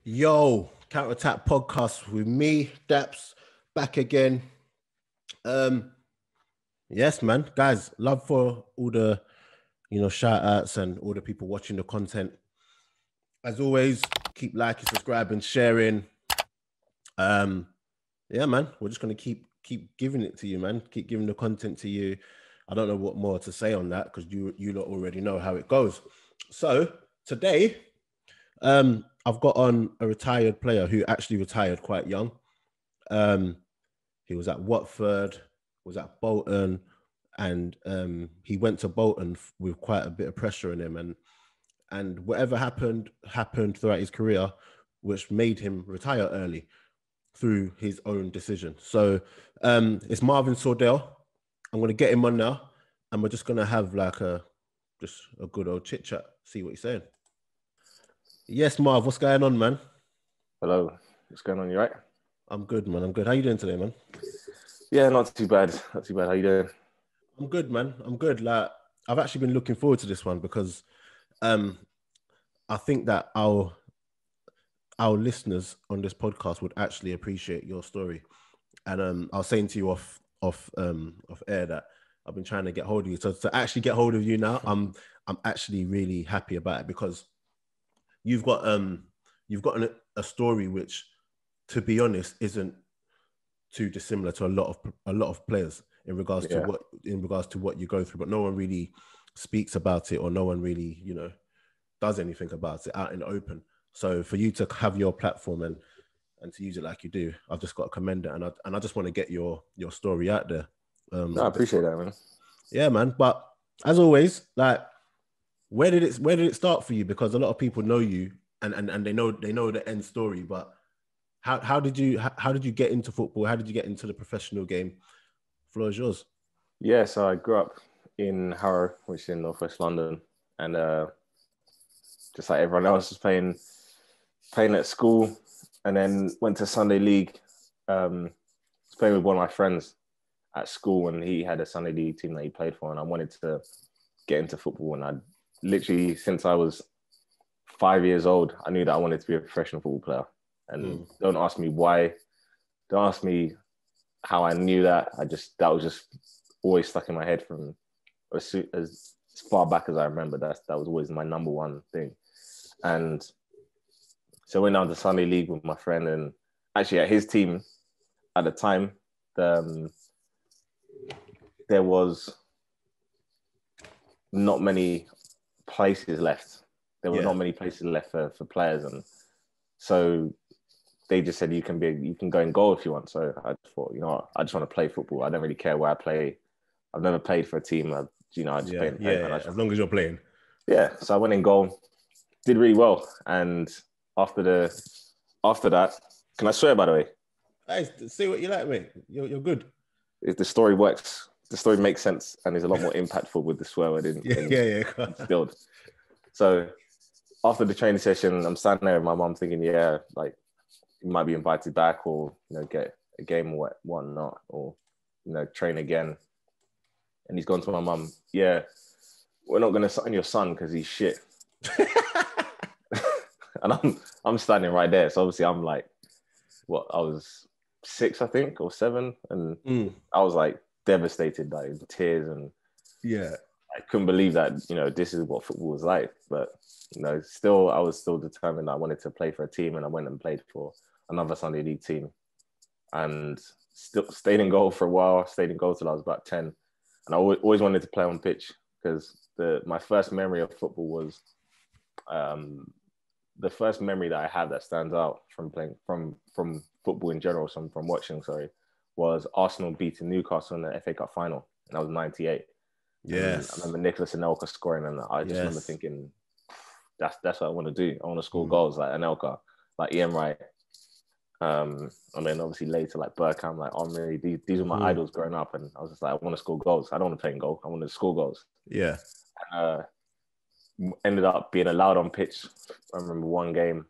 Yo, Counter Attack podcast with me, Daps, back again. Yes, man, guys, love for all the shout outs and all the people watching the content. As always, keep liking, subscribing, sharing. Yeah, man, we're just gonna keep giving it to you, man. Keep giving the content to you. I don't know what more to say on that because you lot already know how it goes. So today, I've got on a retired player who actually retired quite young. He was at Watford, was at Bolton, and he went to Bolton with quite a bit of pressure on him, and whatever happened throughout his career, which made him retire early through his own decision. So it's Marvin Sordell. I'm going to get him on now, and we're just going to have like just a good old chit chat, see what he's saying. Yes, Marv, what's going on, man? Hello, what's going on? You right? I'm good, man. I'm good. How you doing today, man? Yeah, not too bad. Not too bad. How you doing? I'm good, man. I'm good. Like, I've actually been looking forward to this one because I think that our listeners on this podcast would actually appreciate your story. And I was saying to you off air that I've been trying to get hold of you. So to actually get hold of you now, I'm actually really happy about it because you've got a story which, to be honest, isn't too dissimilar to a lot of players in regards to what you go through, but no one really speaks about it, or no one really does anything about it out in the open. So for you to have your platform and to use it like you do, I've just got to commend it, and I just want to get your story out there. I appreciate that, man. Yeah, man. But as always, like, where did it start for you? Because a lot of people know you and they know the end story, but how did you get into football? How did you get into the professional game? Floor is yours. Yeah, so I grew up in Harrow, which is in northwest London, and just like everyone else, was playing at school, and then went to Sunday League. Was playing with one of my friends at school, and he had a Sunday League team that he played for, and I wanted to get into football. And I literally, since I was 5 years old, I knew that I wanted to be a professional football player. And don't ask me why. Don't ask me how I knew that. That was just always stuck in my head from as far back as I remember. That was always my number one thing. And so I went down to Sunday League with my friend, and actually at his team at the time, there was not many places left. There were not many places left for players, and so they just said you can go in goal if you want. So I thought, I just want to play football. I don't really care where I play. I've never played for a team. I just play in as long as you're playing. Yeah. So I went in goal, did really well, and after that, can I swear, by the way? Hey, see what you like, mate. You're good. If the story works, the story makes sense, and is a lot more impactful with the swear word instilled. So after the training session, I'm standing there with my mum thinking, like, you might be invited back, or get a game or whatnot, or train again. And he's gone to my mum, we're not going to sign your son because he's shit. And I'm standing right there. So obviously I'm like, I was 6, I think, or 7. And I was like devastated, like in tears. And I couldn't believe that, this is what football was like. But, I was still determined. I wanted to play for a team, and I went and played for another Sunday League team, and still stayed in goal for a while. Stayed in goal till I was about 10. And I always wanted to play on pitch, because my first memory of football was the first memory that I have that stands out from playing from football in general, from watching, was Arsenal beating Newcastle in the FA Cup final, and that was 98. Yes. And I remember Nicholas Anelka scoring, and I just remember thinking, that's what I want to do. I want to score goals like Anelka, like Ian Wright. And then obviously later, like Bergkamp, like Henry. These were my idols growing up, and I was just like, I want to score goals. I don't want to play in goal. I want to score goals. Yeah. Ended up being allowed on pitch. I remember one game,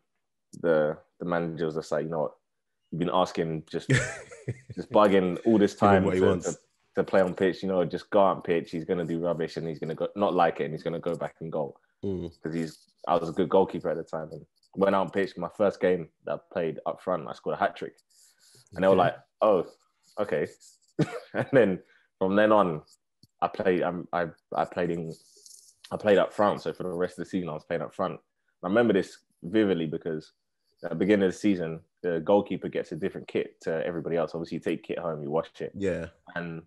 the manager was just like, what, you've been asking, just bugging all this time to play on pitch. Just go on pitch. He's going to do rubbish, and he's going to not like it, and he's going to go back and goal, because I was a good goalkeeper at the time. And went out on pitch. My first game that I played up front, I scored a hat trick, and they were like, "Oh, okay." And then from then on, I played. I played up front. So for the rest of the season, I was playing up front. I remember this vividly because at the beginning of the season, the goalkeeper gets a different kit to everybody else. Obviously, you take kit home, you wash it. Yeah. And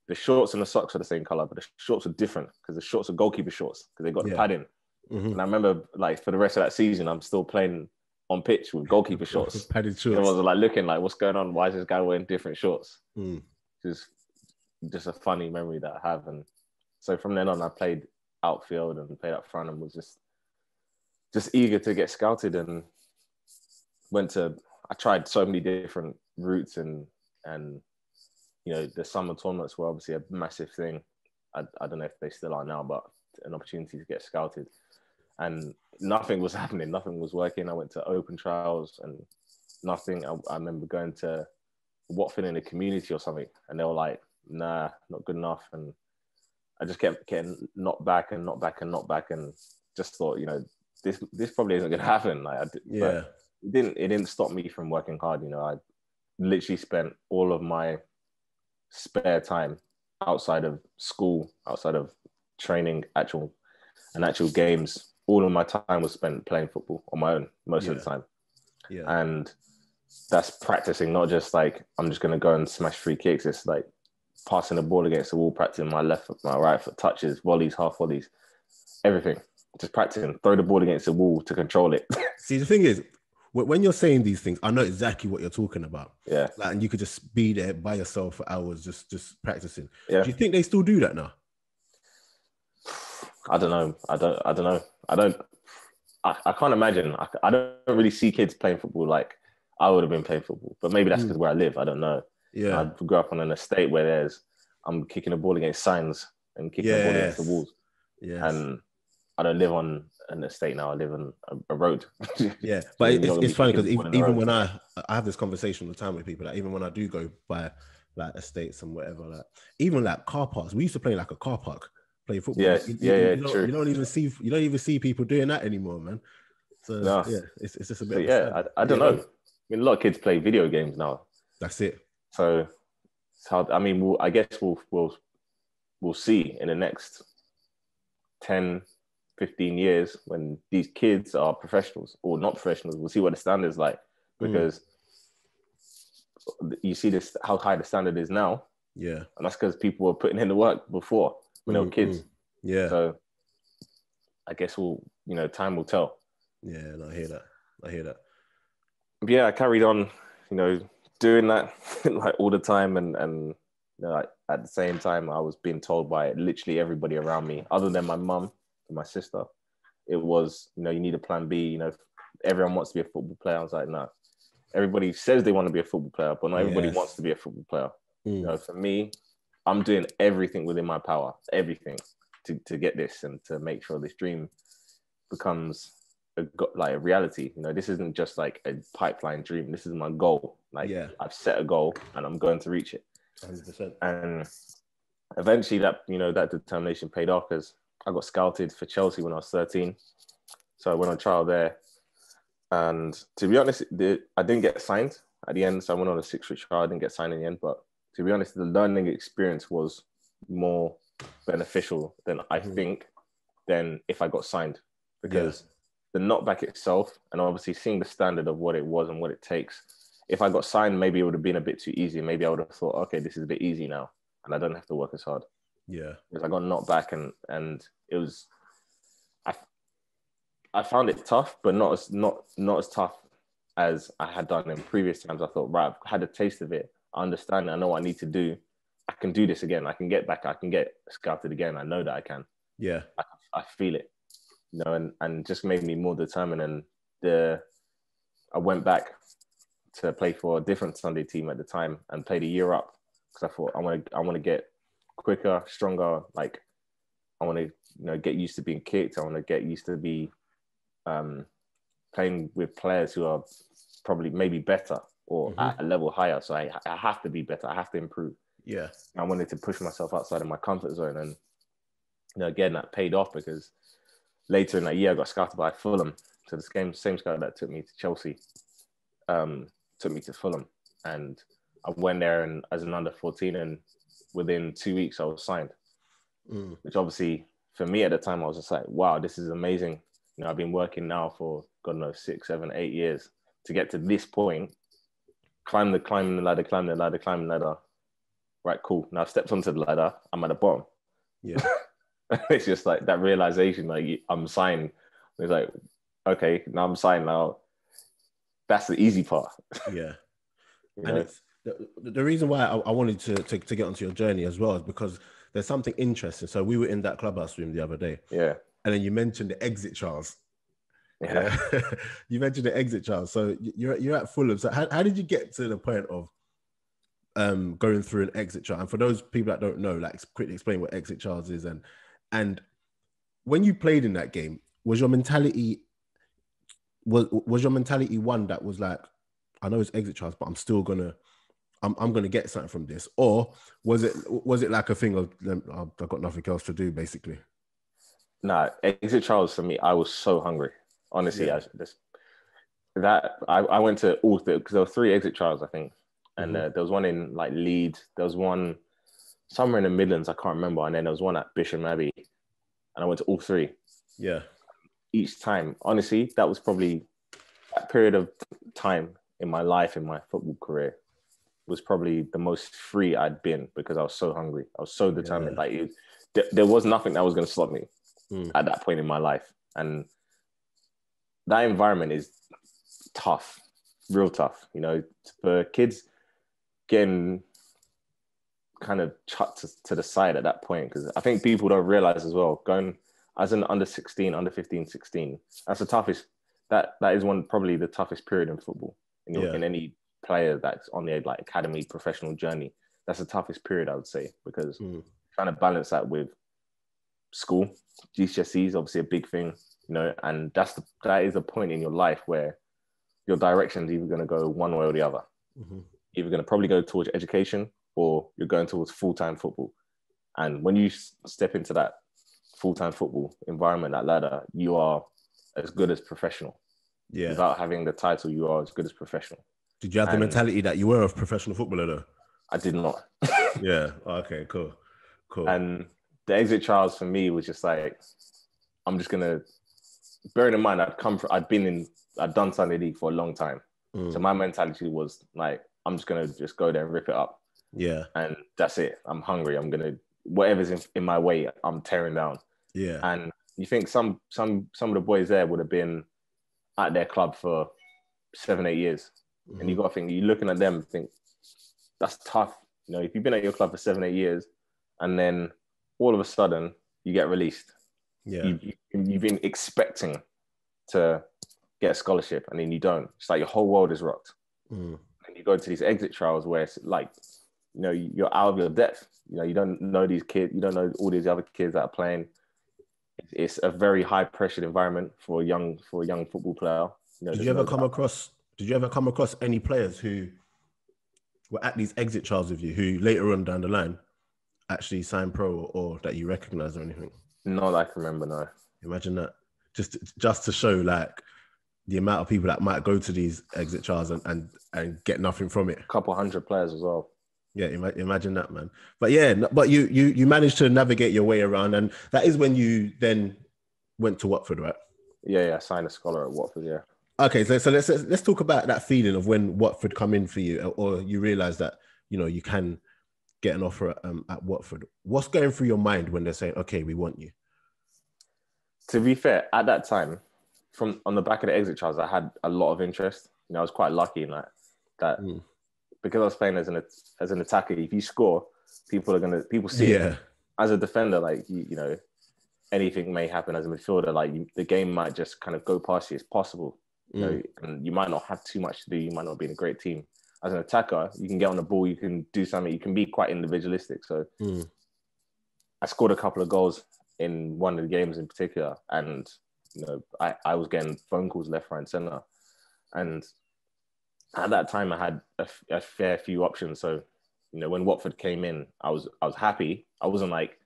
the shorts and the socks are the same color, but the shorts are different because the shorts are goalkeeper shorts because they got the padding. And I remember, like, for the rest of that season, I'm still playing on pitch with goalkeeper shorts. Padded shorts. I was like looking like, what's going on? Why is this guy wearing different shorts? Just a funny memory that I have. And so from then on, I played outfield and played up front and was just eager to get scouted, and I tried so many different routes, and you know, the summer tournaments were obviously a massive thing. I don't know if they still are now, but an opportunity to get scouted, and nothing was happening, nothing was working. I went to open trials and nothing. I remember going to Watford in the community or something, and they were like, nah, not good enough. And I just kept getting knocked back and just thought, you know, this probably isn't going to happen. Like, but it didn't stop me from working hard. You know, I literally spent all of my spare time outside of school, outside of training, actual games. All of my time was spent playing football on my own most of the time. Yeah. And that's practicing, not just like, I'm just going to go and smash free kicks. It's like passing the ball against the wall, practicing my left foot, my right foot, touches, volleys, half volleys, everything. Just practicing, throw the ball against the wall to control it. See, the thing is, when you're saying these things, I know exactly what you're talking about. Yeah. Like, and you could just be there by yourself for hours, just practicing. Yeah. Do you think they still do that now? I don't know. I can't imagine. I don't really see kids playing football like I would have been playing football, but maybe that's because where I live. I don't know. Yeah. I grew up on an estate where I'm kicking the ball against signs and kicking the ball against the walls. Yeah. And I don't live on an estate now. I live on a road. Yeah. But it's funny because even when I have this conversation all the time with people, like, even when I do go by like estates and whatever, like even like car parks, we used to play like a car park, play football. Yeah. You don't even see people doing that anymore, man. So yeah, it's just a bit. Yeah, I don't know. I mean, a lot of kids play video games now. That's it. So I mean, I guess we'll see in the next 10, 15 years when these kids are professionals or not professionals. We'll see what the standard is like, because you see this, how high the standard is now. Yeah. And that's because people were putting in the work before when they were kids. Yeah. So I guess time will tell. Yeah, and I hear that. But yeah, I carried on, doing that like all the time, and like, at the same time, I was being told by literally everybody around me, other than my mum and my sister. It was, you need a plan B. Everyone wants to be a football player. I was like, no. Everybody says they want to be a football player, but not everybody wants to be a football player. For me, I'm doing everything within my power, everything to get this and to make sure this dream becomes a reality. This isn't just like a pipeline dream. This is my goal. I've set a goal and I'm going to reach it. 100%. And eventually that determination paid off, because I got scouted for Chelsea when I was 13. So I went on trial there. And to be honest, I didn't get signed at the end. So I went on a 6-week trial. I didn't get signed in the end. But to be honest, the learning experience was more beneficial than I think than if I got signed. Because the knockback itself, and obviously seeing the standard of what it was and what it takes, if I got signed, maybe it would have been a bit too easy. Maybe I would have thought, okay, this is a bit easy now, and I don't have to work as hard. Yeah. Because I got knocked back, and it was, I found it tough, but not as tough as I had done in previous times. I thought, right, I've had a taste of it. I understand. I know what I need to do. I can do this again. I can get back. I can get scouted again. I know that I can. Yeah. I feel it, and just made me more determined. And I went back to play for a different Sunday team at the time and played a year up, because I thought I want to get quicker, stronger. Like, I want to get used to being kicked. I want to get used to be playing with players who are probably maybe better or at a level higher. So I have to be better. I have to improve. Yeah. I wanted to push myself outside of my comfort zone, and again, that paid off, because later in that year I got scouted by Fulham, So the same scout that took me to Chelsea took me to Fulham, and I went there and as an under 14, and within 2 weeks I was signed. Which obviously for me at the time I was just like, wow, this is amazing. You know, I've been working now for God knows 6, 7, 8 years to get to this point. Climb the ladder. Right, cool. Now I've stepped onto the ladder. I'm at the bottom. Yeah. It's just like that realization, like I'm signed. It's like, okay, now I'm signed now. That's the easy part. Yeah. You And know? it's the reason why I wanted to get onto your journey as well is because there's something interesting. So we were in that clubhouse room the other day. Yeah. And then you mentioned the exit Charles. Yeah. You mentioned the exit Charles. So you're at Fulham. So how did you get to the point of going through an exit Charles? And for those people that don't know, like quickly explain what exit Charles is. And when you played in that game, was your mentality one that was like, I know it's exit Charles, but I'm still gonna get something from this? Or was it like a thing of I've got nothing else to do, basically? Nah, exit Charles for me, I was so hungry. Honestly, Yeah. I went to all because there were 3 exit trials, I think, and Mm-hmm. there was one in like Leeds, there was one somewhere in the Midlands, I can't remember, and then there was one at Bisham Abbey, and I went to all 3. Yeah. Each time, honestly, that was probably that period of time in my life, in my football career, was probably the most free I'd been because I was so hungry. I was so determined. Yeah. Like there was nothing that was going to stop me Mm. at that point in my life, and that environment is tough, real tough. You know, for kids getting kind of chucked to the side at that point, because I think people don't realize as well, going as an under 16, under 15, 16, that's the toughest. That is probably the toughest period in football in any player that's on the like academy professional journey. That's the toughest period, I would say, because trying to balance that with school, GCSE is obviously a big thing, you know, and that is a point in your life where your direction is either going to go one way or the other. Mm-hmm. Either going to probably go towards education or you're going towards full-time football. And when you step into that full-time football environment, that ladder, you are as good as professional. Yeah. Without having the title, you are as good as professional. Did you have the mentality that you were a professional footballer though? I did not. Yeah. Okay, cool. And the exit trials for me was just like, I'm just gonna, bearing in mind I'd done Sunday League for a long time. So my mentality was like, I'm just gonna go there and rip it up. Yeah. And that's it. I'm hungry. I'm gonna, whatever's in my way, I'm tearing down. Yeah. And you think some of the boys there would have been at their club for 7, 8 years. Mm-hmm. And you got to think, you're looking at them and think, that's tough. You know, if you've been at your club for 7, 8 years and then all of a sudden you get released. Yeah. You've been expecting to get a scholarship and then you don't. It's like your whole world is rocked. And you go to these exit trials where it's like, you know, you're out of your depth. You know, you don't know these kids. You don't know all these other kids that are playing. It's a very high pressured environment for a young football player. You know, did you ever come across any players who were at these exit trials with you who later on down the line actually signed pro or that you recognize or anything? No, that I can remember. No. Imagine that. Just to show like the amount of people that might go to these exit trials and get nothing from it. A couple hundred players as well. Yeah, imagine that, man. But yeah, but you managed to navigate your way around, and that is when you then went to Watford, right? Yeah, I signed a scholar at Watford. Yeah. Okay, so let's talk about that feeling of when Watford come in for you, or you realize that you can get an offer at Watford. What's going through your mind when they're saying, "Okay, we want you"? To be fair, at that time, from on the back of the exit trials, I had a lot of interest. You know, I was quite lucky in that. Because I was playing as an attacker. If you score, people see it. As a defender, like you know, anything may happen. As a midfielder, like the game might just kind of go past you. It's possible. You know, and you might not have too much to do. You might not be in a great team. As an attacker, you can get on the ball. You can do something. You can be quite individualistic. So I scored a couple of goals in one of the games in particular, and you know, I was getting phone calls left, right, and center, and at that time I had a fair few options. So, you know, when Watford came in, I was happy. I wasn't like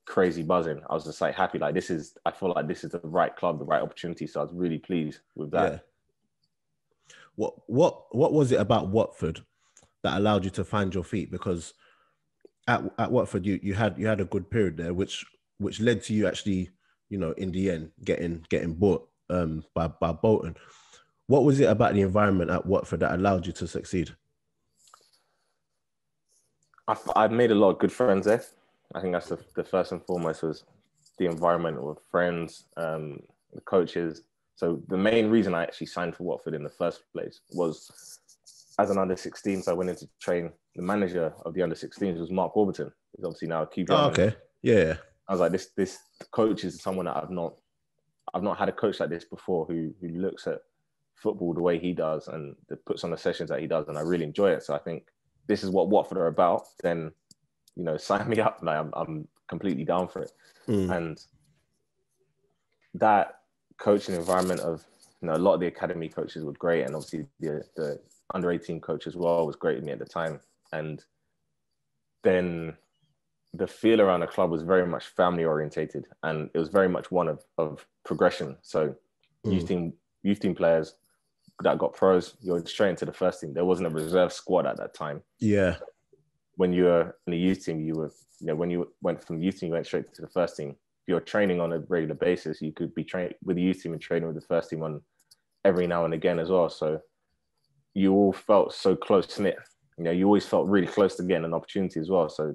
crazy buzzing. I was just like happy. Like I feel like this is the right club, the right opportunity. So I was really pleased with that. Yeah. What was it about Watford that allowed you to find your feet? Because at Watford, you had a good period there, which led to you actually, in the end, getting bought by Bolton. What was it about the environment at Watford that allowed you to succeed? I've made a lot of good friends there. I think that's the first and foremost was the environment with friends, the coaches. So the main reason I actually signed for Watford in the first place was as an under-16. So I went in to train. The manager of the under-16s was Mark Warburton. He's obviously now a QPR. Oh, okay. Yeah. I was like, this coach is someone that I've not had a coach like this before who looks at football the way he does and puts on the sessions that he does, and I really enjoy it. So I think this is what Watford are about. Then, sign me up. Like I'm completely down for it. And that coaching environment of a lot of the academy coaches were great, and obviously the under-18 coach as well was great with me at the time. And then the feel around the club was very much family orientated, and it was very much one of progression. So youth team players that got pros, you're straight into the first team. There wasn't a reserve squad at that time. Yeah. When you were in the youth team, you were, when you went from youth team, you went straight to the first team. If you're training on a regular basis, you could be trained with the youth team and training with the first team on every now and again as well. So you all felt so close knit. You always felt really close to getting an opportunity as well. So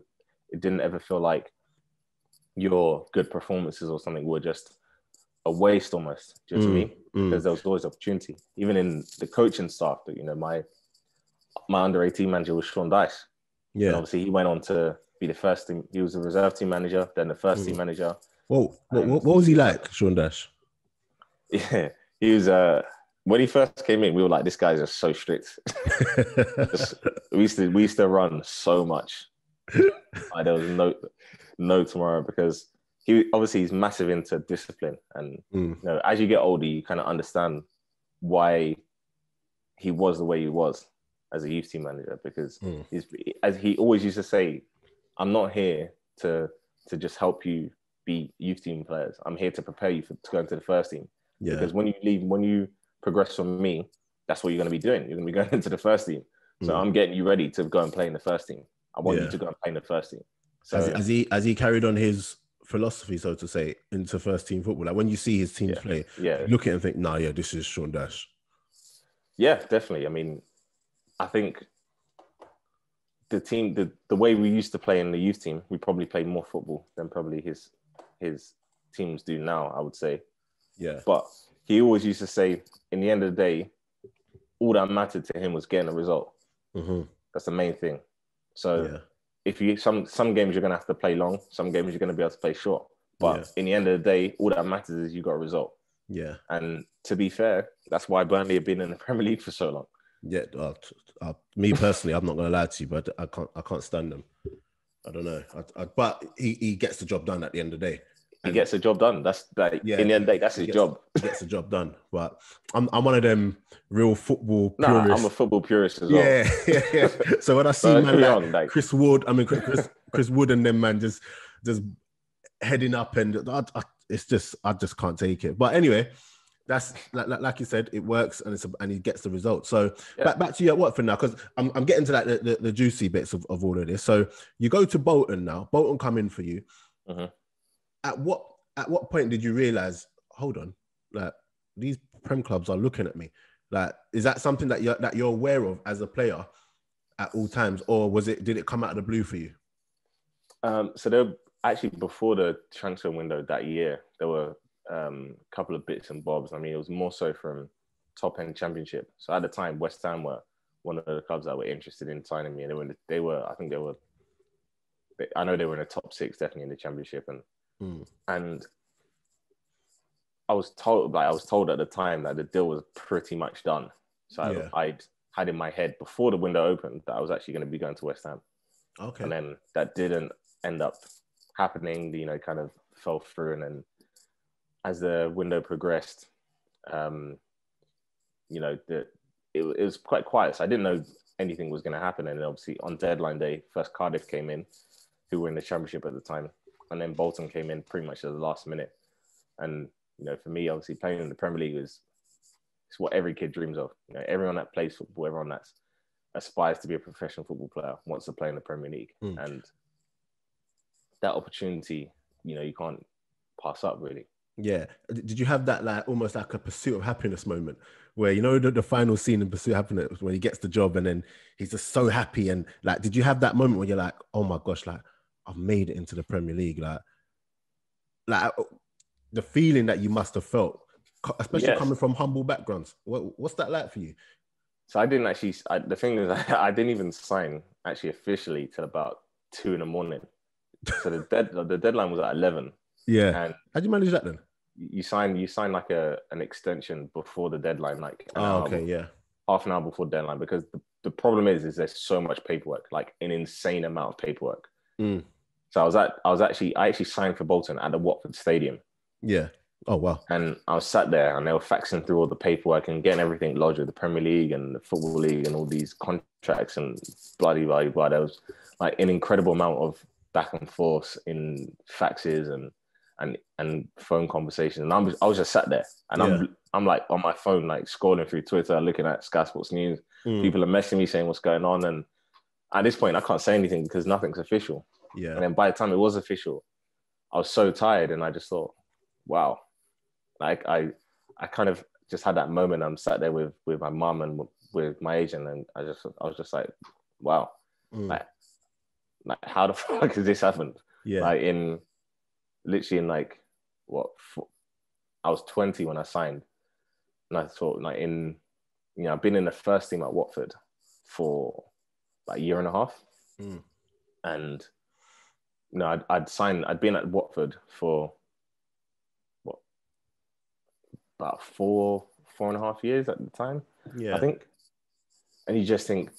it didn't ever feel like your good performances or something were just a waste almost. Do you know what I mean? Because there was always opportunity. Even in the coaching staff, my under-18 manager was Sean Dyche. Yeah. And obviously he went on to be the first team. He was the reserve team manager, then the first team manager. Whoa, what was he like, Sean Dyche? Yeah, he was, when he first came in, we were like, this guy's just so strict. we used to run so much. Like, there was no tomorrow, because he's massive into discipline, and as you get older, you kind of understand why he was the way he was as a youth team manager, because as he always used to say, I'm not here to just help you be youth team players. I'm here to prepare you to go into the first team. Yeah. Because when you progress from me, that's what you're going to be doing. You're going to be going into the first team. So I'm getting you ready to go and play in the first team. I want you to go and play in the first team. So as he carried on his philosophy, so to say, into first team football, like when you see his teams play, look at it and think, nah, yeah, this is Sean Dyche. Yeah, definitely. I mean, I think the team, the way we used to play in the youth team, we probably played more football than probably his teams do now, I would say. Yeah. But he always used to say, in the end of the day, all that mattered to him was getting a result. That's the main thing. So if you some games you're gonna have to play long, some games you're gonna be able to play short. But in the end of the day, all that matters is you got a result. Yeah. And to be fair, that's why Burnley have been in the Premier League for so long. Yeah. Me personally, I'm not gonna lie to you, but I can't stand them. I don't know. But he gets the job done at the end of the day. He gets the job done. That's like, in the end of the day, that's his job. He gets the job done. But I'm one of them real football purists. Nah, I'm a football purist as well. Yeah. So when I see man like Chris Wood, Chris Wood and them, man, just heading up, and I just can't take it. But anyway, that's like you said, it works, and he gets the result. So back to you at Watford now, because I'm getting to the juicy bits of all of this. So you go to Bolton now. Bolton come in for you. At what point did you realize, hold on, like these Prem clubs are looking at me? Like, is that something that you're aware of as a player at all times, or did it come out of the blue for you? So there actually, before the transfer window that year, there were a couple of bits and bobs. I mean, it was more so from top end Championship. So at the time, West Ham were one of the clubs that were interested in signing me, and I know they were in the top 6, definitely in the Championship, and I was told at the time that the deal was pretty much done. So I'd had in my head before the window opened that I was actually going to be going to West Ham. Okay. And then that didn't end up happening, kind of fell through. And then as the window progressed, it was quite quiet. So I didn't know anything was going to happen. And then obviously on deadline day, first Cardiff came in, who were in the Championship at the time. and then Bolton came in pretty much at the last minute. And you know, for me, obviously playing in the Premier League it's what every kid dreams of. You know, everyone that plays football, everyone that aspires to be a professional football player wants to play in the Premier League. And that opportunity, you know, you can't pass up really. Yeah. Did you have that like almost like a Pursuit of Happiness moment where, you know, the final scene in Pursuit of Happiness when he gets the job and then he's just so happy, and like, did you have that moment where you're like, oh my gosh, like I've made it into the Premier League, like the feeling that you must have felt, especially coming from humble backgrounds? What's that like for you? So I didn't actually, the thing is, I didn't even sign actually officially till about 2 a.m. So the deadline was at 11. Yeah. And how'd you manage that then? You sign like an extension before the deadline, like half an hour before deadline, because the problem is there's so much paperwork, like an insane amount of paperwork. So I actually signed for Bolton at the Watford Stadium. Yeah. Oh wow. And I was sat there and they were faxing through all the paperwork and getting everything lodged with the Premier League and the Football League and all these contracts and bloody blah blah. There was like an incredible amount of back and forth in faxes and phone conversations. And I was just sat there and I'm like on my phone, like scrolling through Twitter, looking at Sky Sports News. People are messaging me saying what's going on. And at this point, I can't say anything because nothing's official. Yeah. And then by the time it was official, I was so tired and I just thought, wow. Like I kind of just had that moment. I'm sat there with my mum and with my agent, and I was just like, wow, like how the fuck has this happened? Yeah. Like literally in like I was 20 when I signed, and I thought like I've been in the first team at Watford for like a year and a half, and I'd been at Watford for about 4.5 years at the time, I think. And you just think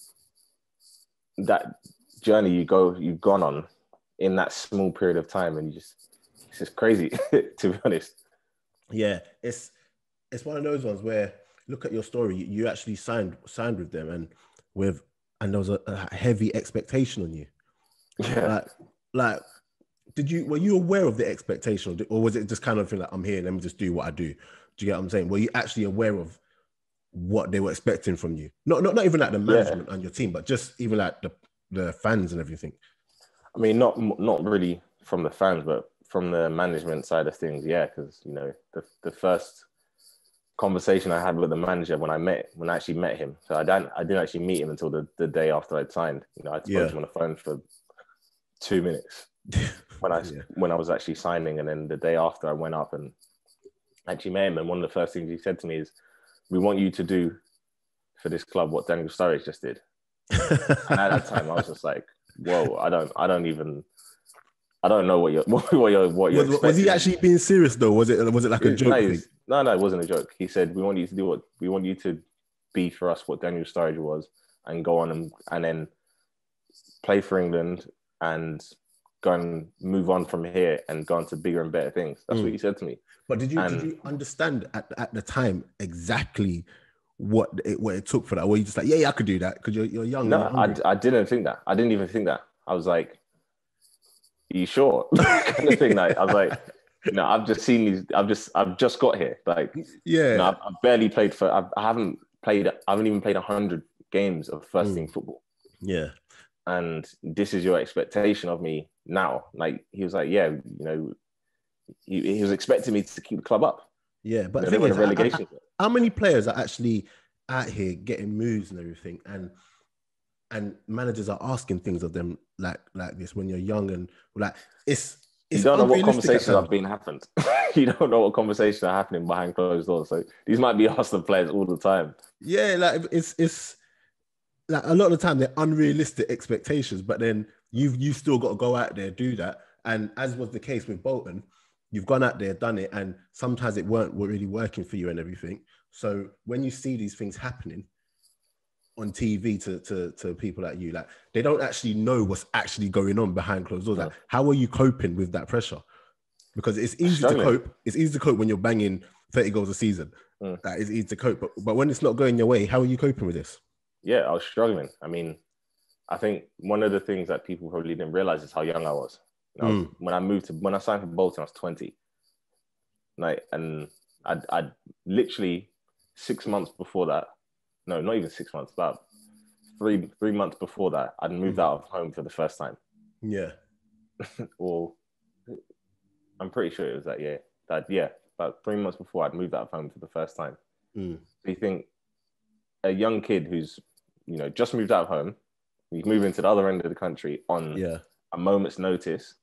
that journey you've gone on in that small period of time, and it's just crazy to be honest. Yeah, it's one of those ones where, look at your story, you actually signed with them, and there was a heavy expectation on you. Yeah. Like were you aware of the expectation, or was it just kind of thing like, I'm here, let me just do what I do? Do you get what I'm saying? Were you actually aware of what they were expecting from you? Not even like the management and your team, but just even like the fans and everything. I mean, not really from the fans, but from the management side of things, yeah. Because you know, the first conversation I had with the manager when I actually met him. So I didn't actually meet him until the day after I'd signed. You know, I spoke to him on the phone for 2 minutes when I was actually signing, and then the day after I went up and actually met him, and one of the first things he said to me is, "We want you to do for this club what Daniel Sturridge just did." And at that time, I was just like, "Whoa! I don't know what you're was he actually being serious though? Was it like a joke? No, it wasn't a joke. He said, "We want you to be for us what Daniel Sturridge was, and go on and then play for England and go and move on from here and go on to bigger and better things." That's what he said to me. But did you understand at the time exactly what it took for that? Were you just like, yeah, I could do that because you're young? No, I didn't think that. I didn't even think that. I was like, "Are you sure?" kind of thing. Like, I was like, "No, I've just seen these. I've just got here. Like, I've barely played I haven't even played 100 games of first team football. Yeah, and this is your expectation of me now." Like, he was like, "Yeah, you know." He was expecting me to keep the club up. Yeah, but the thing is, relegation. How many players are actually out here getting moves and everything, and managers are asking things of them like this when you're young, and like it's you don't know what conversations have been happened. You don't know what conversations are happening behind closed doors. So these might be asked of players all the time. Yeah, like it's like a lot of the time they're unrealistic expectations, but then you've still got to go out there, do that. And as was the case with Bolton, you've gone out there, done it, and sometimes it weren't really working for you and everything. So when you see these things happening on TV to people like you, like they don't actually know what's actually going on behind closed doors. Like, how are you coping with that pressure? Because it's easy to cope. It's easy to cope when you're banging 30 goals a season. That is easy to cope. But when it's not going your way, how are you coping with this? Yeah, I was struggling. I mean, I think one of the things that people probably didn't realize is how young I was. When I signed for Bolton, I was 20. Like, and I'd literally 6 months before that, no, not even 6 months, about three months before that, I'd moved out of home for the first time. Yeah. Or I'm pretty sure it was that year. About 3 months before I'd moved out of home for the first time. So you think a young kid who's, just moved out of home, he's moving to the other end of the country on a moment's notice.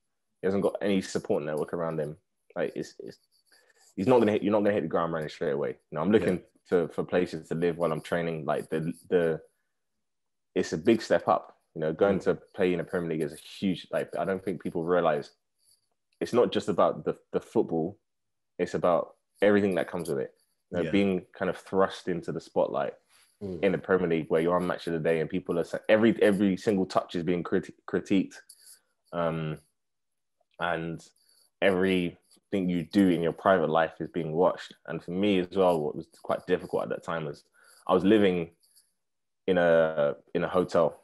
He hasn't got any support network around him. Like you're not gonna hit the ground running straight away. I'm looking for places to live while I'm training. Like it's a big step up. Going to play in the Premier League is a huge. Like, I don't think people realize it's not just about the football. It's about everything that comes with it. Being kind of thrust into the spotlight in the Premier League, where you're on Match of the Day and people are saying every single touch is being critiqued, and everything you do in your private life is being watched. And for me as well, what was quite difficult at that time was I was living in a hotel,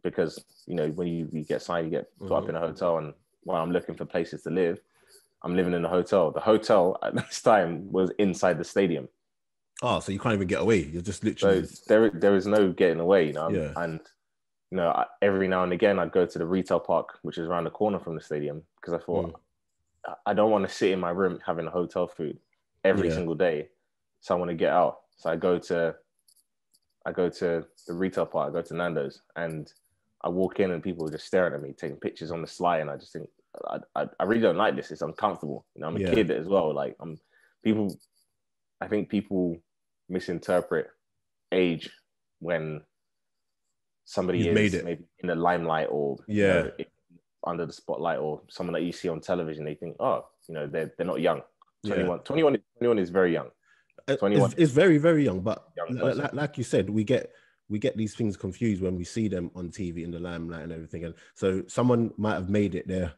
because when you get signed, you get put up in a hotel, and while I'm looking for places to live, I'm living in a hotel. The hotel at this time was inside the stadium. Oh, so you can't even get away. You're just literally... So there is no getting away, And every now and again I'd go to the retail park, which is around the corner from the stadium, because I thought I don't want to sit in my room having a hotel food every single day. So I want to get out. So I go to the retail park, I go to Nando's, and I walk in and people are just staring at me, taking pictures on the sly, and I just think, I really don't like this. It's uncomfortable. I'm a kid as well. Like, I think people misinterpret age when somebody is maybe in the limelight or under the spotlight, or someone that you see on television. They think, they're not young. 21 is very young. 21 is very, very young. But like you said, we get these things confused when we see them on TV in the limelight and everything. And so someone might have made it there,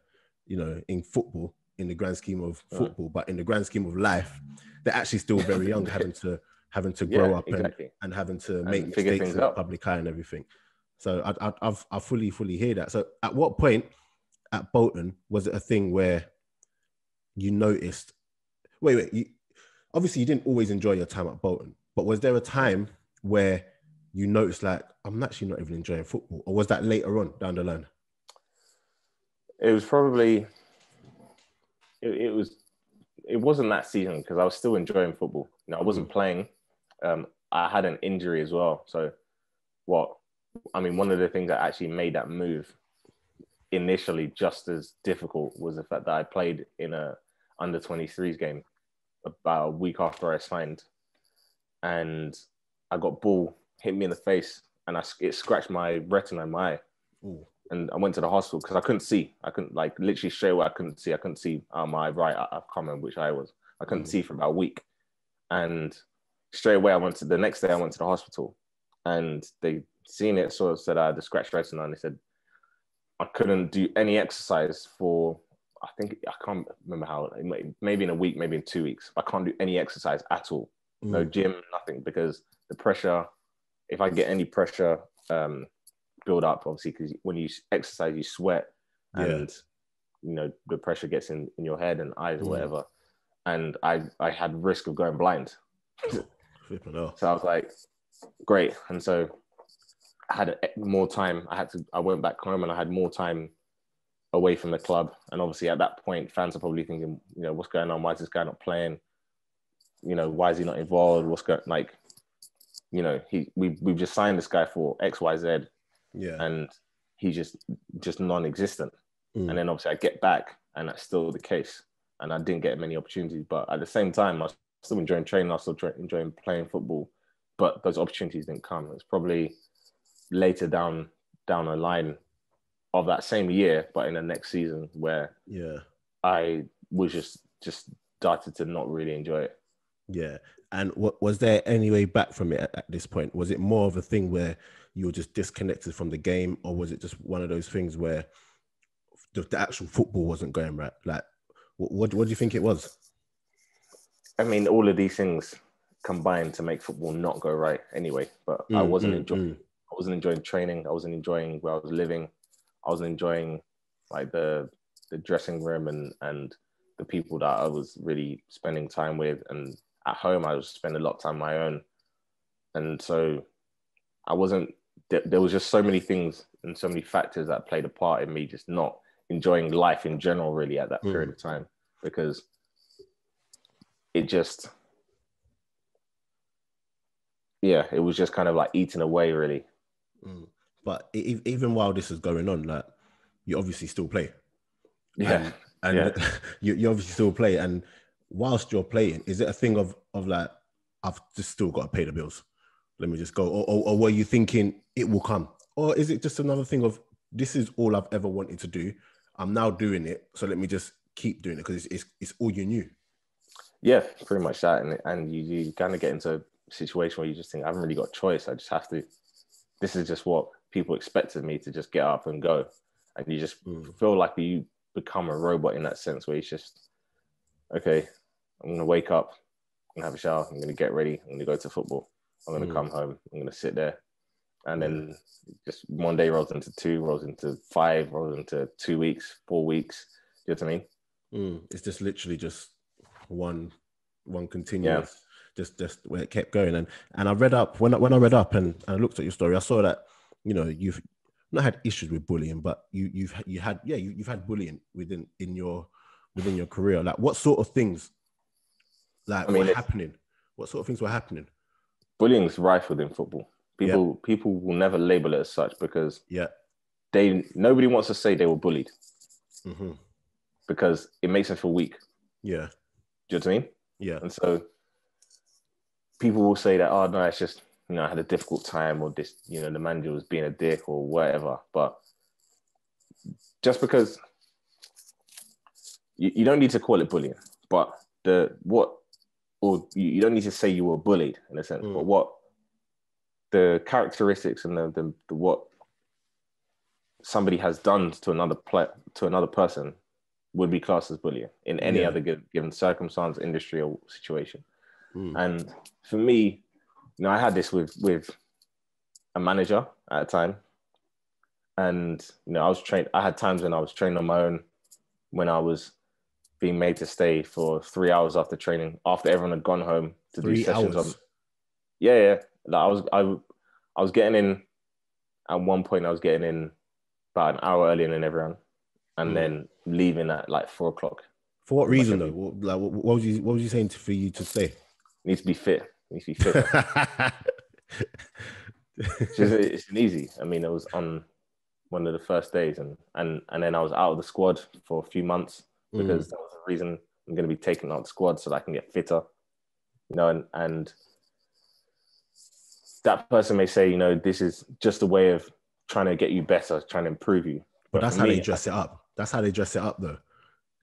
in football, in the grand scheme of football, but in the grand scheme of life, they're actually still very young, having to grow up and having to make mistakes in the public eye and everything. So I fully hear that. So at what point at Bolton was it a thing where you noticed? Obviously you didn't always enjoy your time at Bolton, but was there a time where you noticed, like, I'm actually not even enjoying football, or was that later on down the line? It was probably, it wasn't that season, because I was still enjoying football. I wasn't playing. I had an injury as well. So one of the things that actually made that move initially just as difficult was the fact that I played in a under 23s game about a week after I signed, and I got ball hit me in the face, and it scratched my retina in my eye. Ooh. And I went to the hospital because I couldn't see. I couldn't, like, literally straight away, I couldn't see my right. I can't remember which eye it was. I couldn't see for about a week. And straight away, the next day I went to the hospital, and they seen it, sort of said I had a scratched retina, and they said I couldn't do any exercise for, I can't remember how, maybe in a week, maybe in 2 weeks. I can't do any exercise at all. No gym, nothing, because the pressure, if I get any pressure build up, obviously, because when you exercise, you sweat, and the pressure gets in your head and eyes or whatever. And I had risk of going blind. So I was like, great. And so I had more time. I went back home and I had more time away from the club. And obviously at that point, fans are probably thinking, what's going on? Why is this guy not playing? Why is he not involved? What's going, like, we've just signed this guy for X, Y, Z. Yeah. And he's just non-existent. And then obviously I get back and that's still the case. And I didn't get many opportunities. But at the same time, I was still enjoying training. I was still enjoying playing football. But those opportunities didn't come. It's probably later down the line of that same year, but in the next season, where I was just started to not really enjoy it. Yeah. And was there any way back from it at this point? Was it more of a thing where you were just disconnected from the game, or was it just one of those things where the actual football wasn't going right? Like, what do you think it was? I mean, all of these things combined to make football not go right anyway. But I wasn't enjoying training. I wasn't enjoying where I was living. I wasn't enjoying, like, the the dressing room and the people that I was really spending time with. And at home, I was spending a lot of time on my own. And so I wasn't, there was just so many things and so many factors that played a part in me just not enjoying life in general, really, at that period of time, because it just, yeah, it was just kind of like eating away, really. But even while this is going on, like, you obviously still play. Yeah. And you obviously still play. And whilst you're playing, is it a thing of like, I've just still got to pay the bills, let me just go? Or were you thinking it will come? Or is it just another thing of, this is all I've ever wanted to do, I'm now doing it, so let me just keep doing it because it's all you knew? Yeah, pretty much that. And you kind of get into a situation where you just think, I haven't really got a choice. I just have to, this is just what people expected me to just get up and go. And you just feel like you become a robot in that sense, where it's just, okay, I'm going to wake up, I'm going to have a shower, I'm going to get ready, I'm going to go to football, I'm going to come home, I'm going to sit there. And then just one day rolls into 2, rolls into 5, rolls into 2 weeks, 4 weeks. Do you know what I mean? It's just literally just one continuous, just where it kept going. And I read up, when I read up and I looked at your story, I saw that, you know, you've not had issues with bullying, but you've had bullying within your career. Like, what sort of things were happening? What sort of things were happening? Bullying's rife within football. People will never label it as such, because nobody wants to say they were bullied, because it makes them feel weak. Yeah. Do you know what I mean? Yeah. And so people will say that, oh no, it's just, you know, I had a difficult time, or this, you know, the manager was being a dick or whatever. But just because you don't need to call it bullying, but you don't need to say you were bullied in a sense, but what the characteristics and the what somebody has done to another person would be classed as bullying in any other given circumstance, industry, or situation. And for me, you know, I had this with a manager at a time, and you know, I had times when I was trained on my own, when I was being made to stay for 3 hours after training, after everyone had gone home to do sessions. Like I was getting in. At one point, I was getting in about an hour earlier than everyone, and then leaving at like 4 o'clock. For what reason though? Like, what was you saying for you to stay? Needs to be fit. It's easy. I mean, it was on one of the first days, and then I was out of the squad for a few months, because that was the reason I'm going to be taken out of the squad so that I can get fitter. You know, and that person may say, you know, this is just a way of trying to get you better, trying to improve you. But that's how they dress it up. That's how they dress it up, though.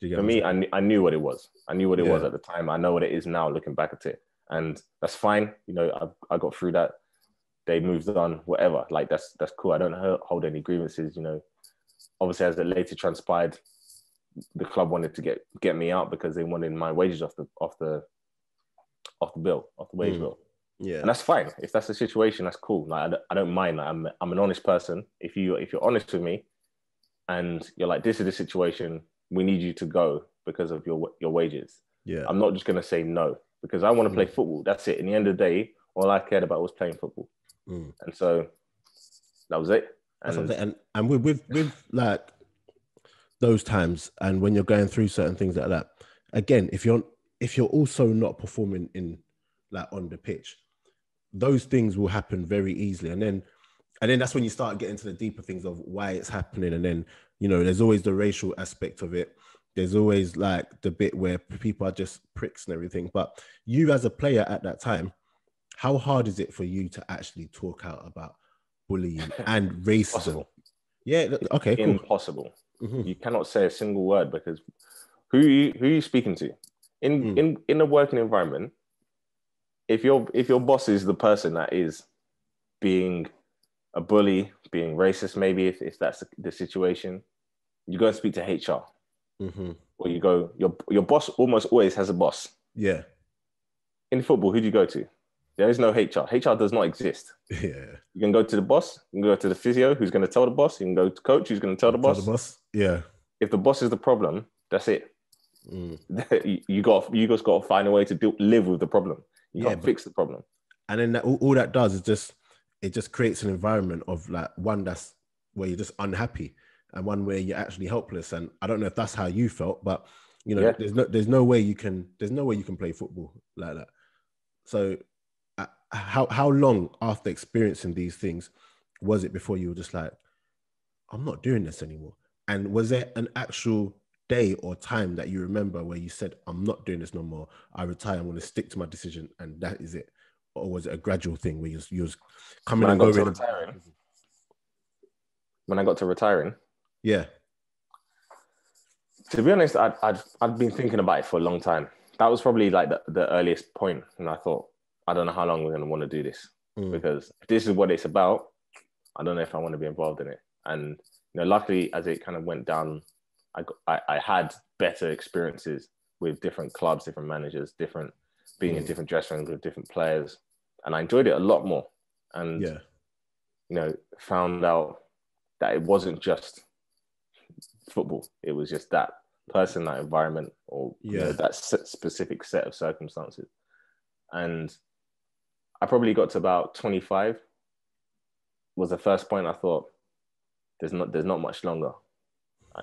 For me, I knew what it was. I knew what it was at the time. I know what it is now, looking back at it. And that's fine. You know, I got through that. They moved on, whatever. Like, that's cool. I don't hold any grievances, you know. Obviously, as it later transpired, the club wanted to get me out because they wanted my wages off the wage bill. Yeah, and that's fine. If that's the situation, that's cool. Like, I don't mind. Like, I'm an honest person. If you're honest with me, and you're like, this is the situation, we need you to go because of your wages. Yeah, I'm not just gonna say no, because I want to play football. That's it. In the end of the day, all I cared about was playing football, and so that was it. And with like those times, and when you're going through certain things like that, again, if you're also not performing in, like, on the pitch, those things will happen very easily. And then that's when you start getting to the deeper things of why it's happening. And then, you know, there's always the racial aspect of it. There's always like the bit where people are just pricks and everything. But you as a player at that time, how hard is it for you to actually talk out about bullying and racism? Impossible. Yeah. Okay. Cool. Impossible. You cannot say a single word, because who are you speaking to in a working environment? If your boss is the person that is being a bully, being racist, maybe if that's the situation, you go and speak to HR, or you go, your boss almost always has a boss. Yeah. In football, who do you go to? There is no HR. HR does not exist. Yeah. You can go to the boss. You can go to the physio, who's going to tell the boss. You can go to coach, who's going to tell the boss. Yeah. if the boss is the problem, that's it. Mm. You just got to find a way to live with the problem. You can't fix the problem. And then all that does is it just creates an environment of like one that's where you're just unhappy and one where you're actually helpless. And I don't know if that's how you felt, but you know, there's no way you can play football like that. So how long after experiencing these things was it before you were just like, I'm not doing this anymore? And was there an actual day or time that you remember where you said, I'm not doing this no more, I retire, I'm going to stick to my decision, and that is it? Or was it a gradual thing where you was coming and going? When I got to retiring, yeah. To be honest, I'd been thinking about it for a long time. That was probably like the earliest point, and I thought, I don't know how long we're going to want to do this, because if this is what it's about, I don't know if I want to be involved in it. And you know, luckily, as it kind of went down, I had better experiences with different clubs, different managers, being in different dressing rooms with different players, and I enjoyed it a lot more. And you know, found out that it wasn't just football; it was just that person, that environment, or you know, that specific set of circumstances. And I probably got to about 25. Was the first point I thought, there's not much longer.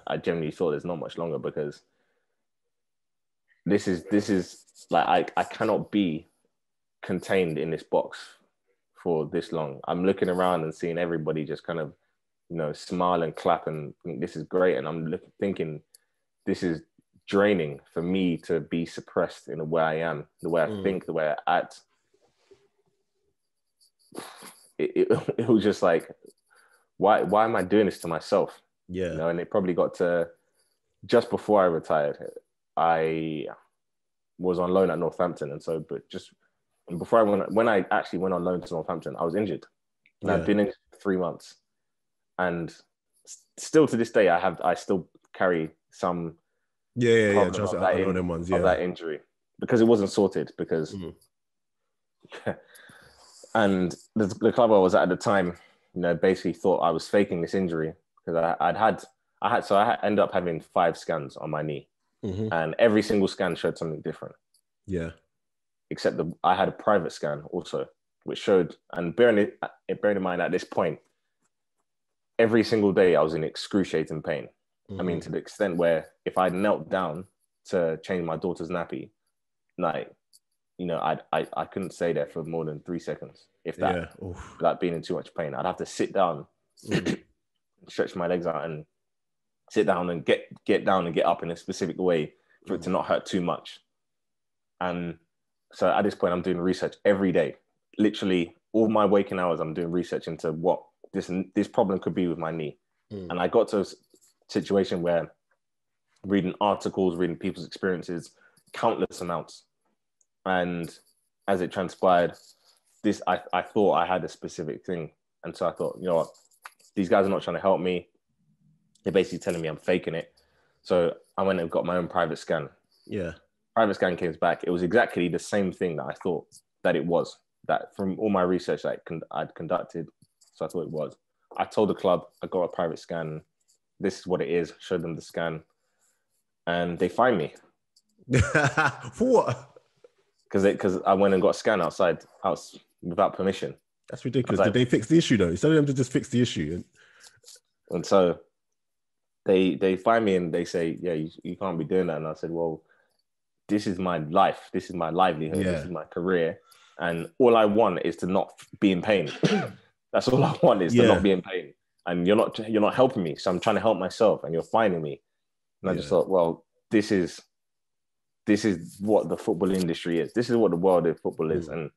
I genuinely thought there's not much longer, because this is like I cannot be contained in this box for this long. I'm looking around and seeing everybody just kind of, you know, smile and clap and think this is great, and I'm thinking this is draining for me to be suppressed in the way I am, the way I think, the way I act. It was just like, why am I doing this to myself? Yeah. You know, and it probably got to just before I retired. I was on loan at Northampton, and so, but just before when I actually went on loan to Northampton, I was injured, and I'd been injured for 3 months, and still to this day, I still carry some Just, of I know them ones, of that injury, because it wasn't sorted, because and the club I was at the time, you know, basically thought I was faking this injury, because I ended up having 5 scans on my knee, and every single scan showed something different. Yeah. Except I had a private scan also, which showed, and bearing in mind at this point, every single day I was in excruciating pain. I mean, to the extent where if I knelt down to change my daughter's nappy, like, you know, I couldn't stay there for more than 3 seconds, if that, without being in too much pain. I'd have to sit down, stretch my legs out, and sit down and get down and get up in a specific way for it to not hurt too much. And so at this point, I'm doing research every day. Literally, all my waking hours, I'm doing research into what this problem could be with my knee. And I got to a situation where reading articles, reading people's experiences, countless amounts. And as it transpired, I thought I had a specific thing. And so I thought, you know what, these guys are not trying to help me. They're basically telling me I'm faking it. So I went and got my own private scan. Yeah. Private scan came back. It was exactly the same thing that I thought that it was. That from all my research that I'd conducted, so I thought it was. I told the club I got a private scan. This is what it is. Showed them the scan, and they fined me. For what? Because I went and got a scan outside house without permission. That's ridiculous. Did they fix the issue though? Instead of them to just fix the issue, and so they find me and they say, yeah, you can't be doing that. And I said, well, this is my life. This is my livelihood. Yeah. This is my career. And all I want is to not be in pain. That's all I want, is to not be in pain. And you're not helping me. So I'm trying to help myself, and you're finding me. And I just thought, well, this is what the football industry is. This is what the world of football is. And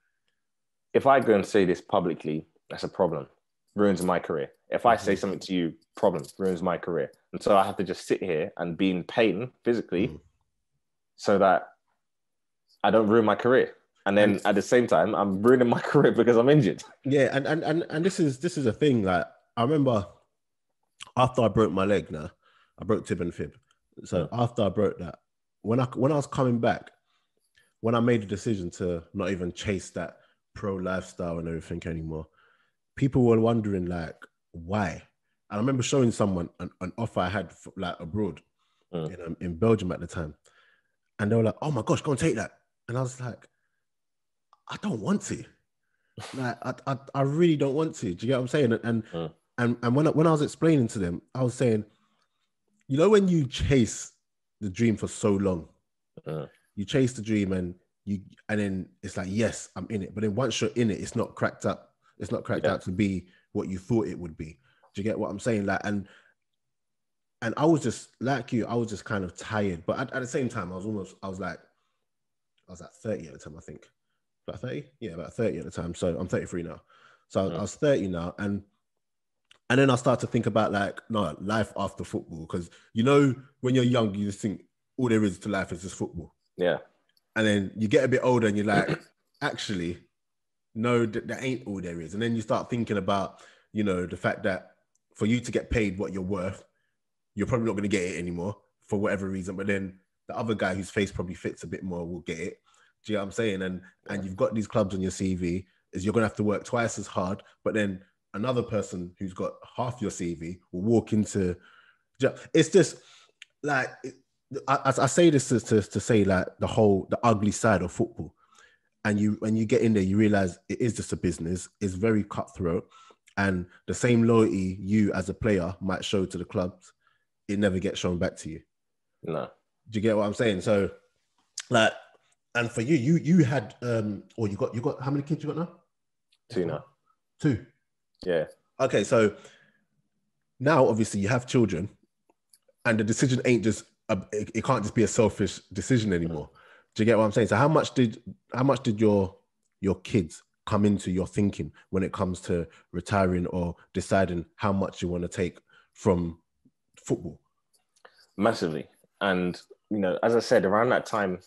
if I go and say this publicly, that's a problem. Ruins my career. If I say something to you, problem, ruins my career. And so I have to just sit here and be in pain physically so that I don't ruin my career. And then at the same time, I'm ruining my career because I'm injured. Yeah, and this is a thing. Like, I remember after I broke my leg, I broke tib and fib. So after I broke that, when I was coming back, when I made the decision to not even chase that pro lifestyle and everything anymore, people were wondering like, why? And I remember showing someone an offer I had like abroad, in Belgium at the time. And they were like, "Oh my gosh, go and take that." And I was like, "I don't want to. Like, I really don't want to." Do you get what I'm saying? And when I was explaining to them, I was saying, you know, when you chase the dream for so long, you chase the dream and then it's like, yes, I'm in it. But then once you're in it, it's not cracked up. It's not cracked out to be what you thought it would be. Do you get what I'm saying? Like, and I was just like you, I was just kind of tired. But at the same time, I was at 30 at the time, I think. About 30? Yeah, about 30 at the time. So I'm 33 now. So I was 30 now. And then I start to think about like, no, life after football. Because, you know, when you're young, you just think all there is to life is just football. Yeah. And then you get a bit older and you're like, actually, no, that ain't all there is. And then you start thinking about, you know, the fact that for you to get paid what you're worth, you're probably not going to get it anymore for whatever reason. But then the other guy whose face probably fits a bit more will get it. Do you know what I'm saying? And you've got these clubs on your CV, is you're going to have to work twice as hard, but then another person who's got half your CV will walk into... It's just like... I say this to say like the ugly side of football. And when you get in there, you realize it is just a business. It's very cutthroat. And the same loyalty you as a player might show to the clubs, it never gets shown back to you. No. Do you get what I'm saying? So like, and for you had, or you got, how many kids you got now? 2 now. 2? Yeah. Okay, so now obviously you have children and the decision ain't just, it can't just be a selfish decision anymore. Do you get what I'm saying? So how much did your kids come into your thinking when it comes to retiring or deciding how much you want to take from football? Massively. And, you know, as I said, around that time,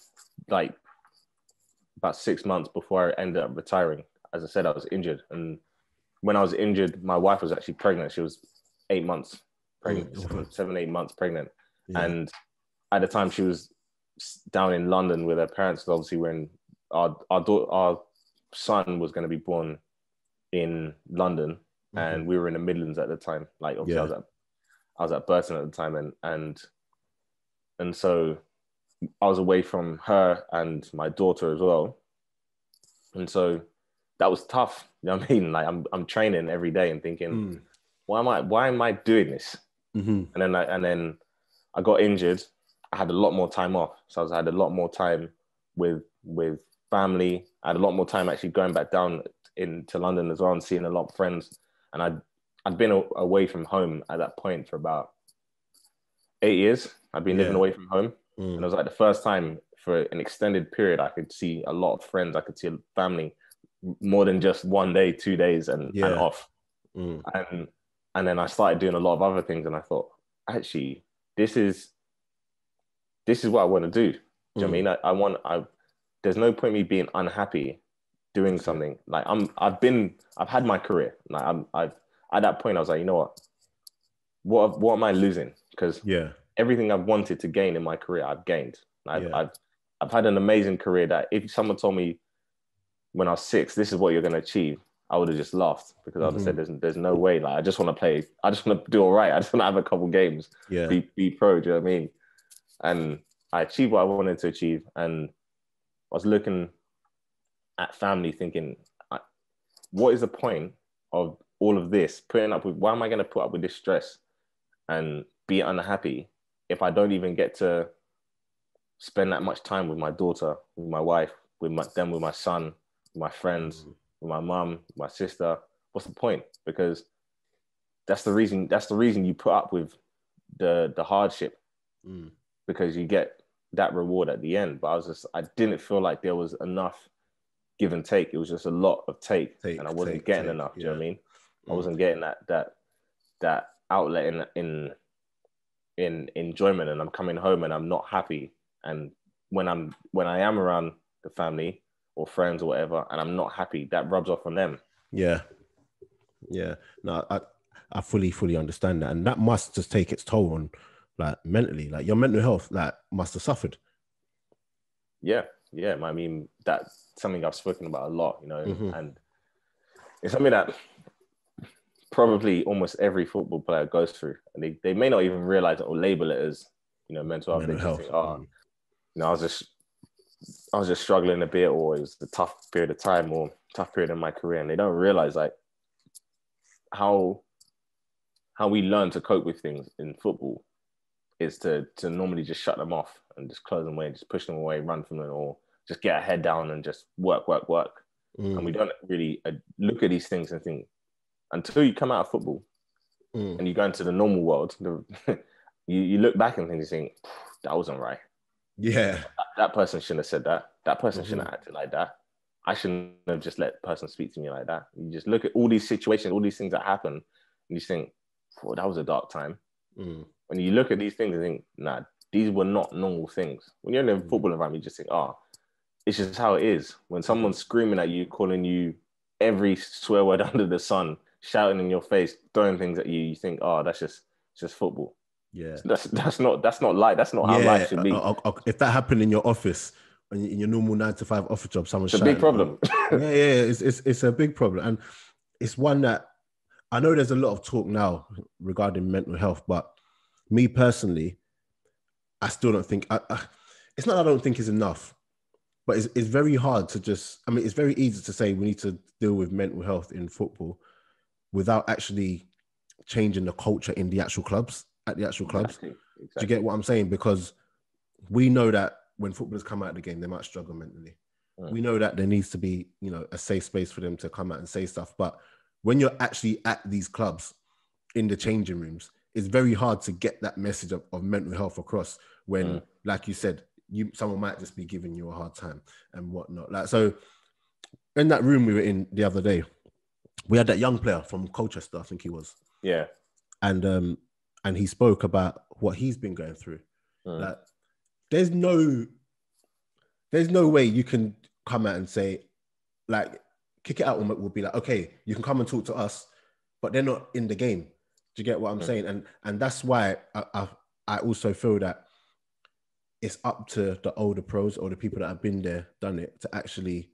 like about 6 months before I ended up retiring, as I said, I was injured. And when I was injured, my wife was actually pregnant. She was 8 months pregnant, 7, 8 months pregnant. Yeah. And at the time she was down in London with her parents. Obviously when our son was going to be born in London, and we were in the Midlands at the time. Like obviously I was at Burton at the time, and so I was away from her and my daughter as well. And so that was tough. You know what I mean? Like I'm training every day and thinking, why am I doing this? And then I got injured. I had a lot more time off. So I had a lot more time with family. I had a lot more time actually going back down into London as well and seeing a lot of friends. And I'd been away from home at that point for about 8 years. I'd been living away from home. And it was like the first time for an extended period I could see a lot of friends. I could see family more than just 1 day, 2 days and off. And then I started doing a lot of other things and I thought, actually, this is what I want to do. Do you know what I mean? There's no point me being unhappy doing something. Like I've had my career. Like I've at that point I was like, you know what am I losing? Because everything I've wanted to gain in my career, I've gained. I've had an amazing career that if someone told me when I was 6, this is what you're going to achieve, I would have just laughed because I would have said, there's no way. Like, I just want to play. I just want to do all right. I just want to have a couple games, be pro. Do you know what I mean? And I achieved what I wanted to achieve. And I was looking at family thinking, what is the point of all of this? Why am I going to put up with this stress and be unhappy if I don't even get to spend that much time with my daughter, with my wife, with my son, with my friends, with my mum, my sister? What's the point? Because that's the reason you put up with the hardship, because you get that reward at the end. But I didn't feel like there was enough give and take. It was just a lot of take and I wasn't getting enough. Do you know what I mean? I wasn't getting that outlet in enjoyment, and I'm coming home and I'm not happy. And when I am around the family or friends or whatever, and I'm not happy, that rubs off on them. Yeah. No, I fully understand that, and that must just take its toll on, like, mentally. Like, your mental health, like, must have suffered. Yeah. I mean, that's something I've spoken about a lot, you know, and it's something that probably almost every football player goes through, and they may not even realize it or label it as, mental health. They Mental just health. think, I was just struggling a bit, or it was a tough period of time or tough period in my career. And they don't realize like how we learn to cope with things in football is to normally just shut them off and just close them away, just push them away, run from them, or just get our head down and just work. And we don't really look at these things and think, until you come out of football and you go into the normal world, you look back and think, that wasn't right. Yeah. That person shouldn't have said that. That person shouldn't have acted like that. I shouldn't have just let the person speak to me like that. You just look at all these situations, all these things that happen, and you think, that was a dark time. When you look at these things and think, nah, these were not normal things. When you're in a football environment, you just think, it's just how it is. When someone's screaming at you, calling you every swear word under the sun, shouting in your face, throwing things at you, you think, that's just football. Yeah. That's not life. That's not how life should be. If that happened in your office, in your normal 9-to-5 office job, someone's it's a big problem. It's a big problem. And it's one that I know there's a lot of talk now regarding mental health, but me personally, I still don't think, it's not that I don't think it's enough, but it's very hard to it's very easy to say we need to deal with mental health in football without actually changing the culture in the actual clubs, Exactly. Do you get what I'm saying? Because we know that when footballers come out of the game, they might struggle mentally. We know that there needs to be, a safe space for them to come out and say stuff. But when you're actually at these clubs in the changing rooms, it's very hard to get that message of mental health across when, like you said, someone might just be giving you a hard time and whatnot. Like, so in that room we were in the other day, we had that young player from Colchester, I think he was. Yeah. And he spoke about what he's been going through. Like, there's no way you can come out and say, like, kick it out would be like, okay, you can come and talk to us, but they're not in the game. Do you get what I'm saying? And that's why I also feel that it's up to the older pros or the people that have been there, done it, to actually,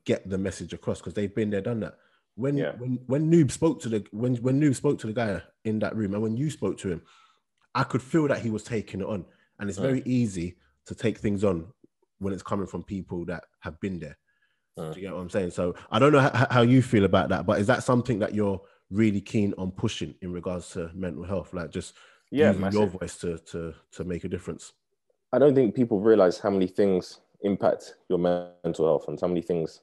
get the message across, because they've been there, done that. When Noob spoke to when Noob spoke to the guy in that room, and when you spoke to him, I could feel that he was taking it on. And it's very easy to take things on when it's coming from people that have been there. Do you get what I'm saying? So I don't know how you feel about that, but is that something that you're really keen on pushing in regards to mental health? Like, just using your voice to make a difference? I don't think people realize how many things impact your mental health and how many things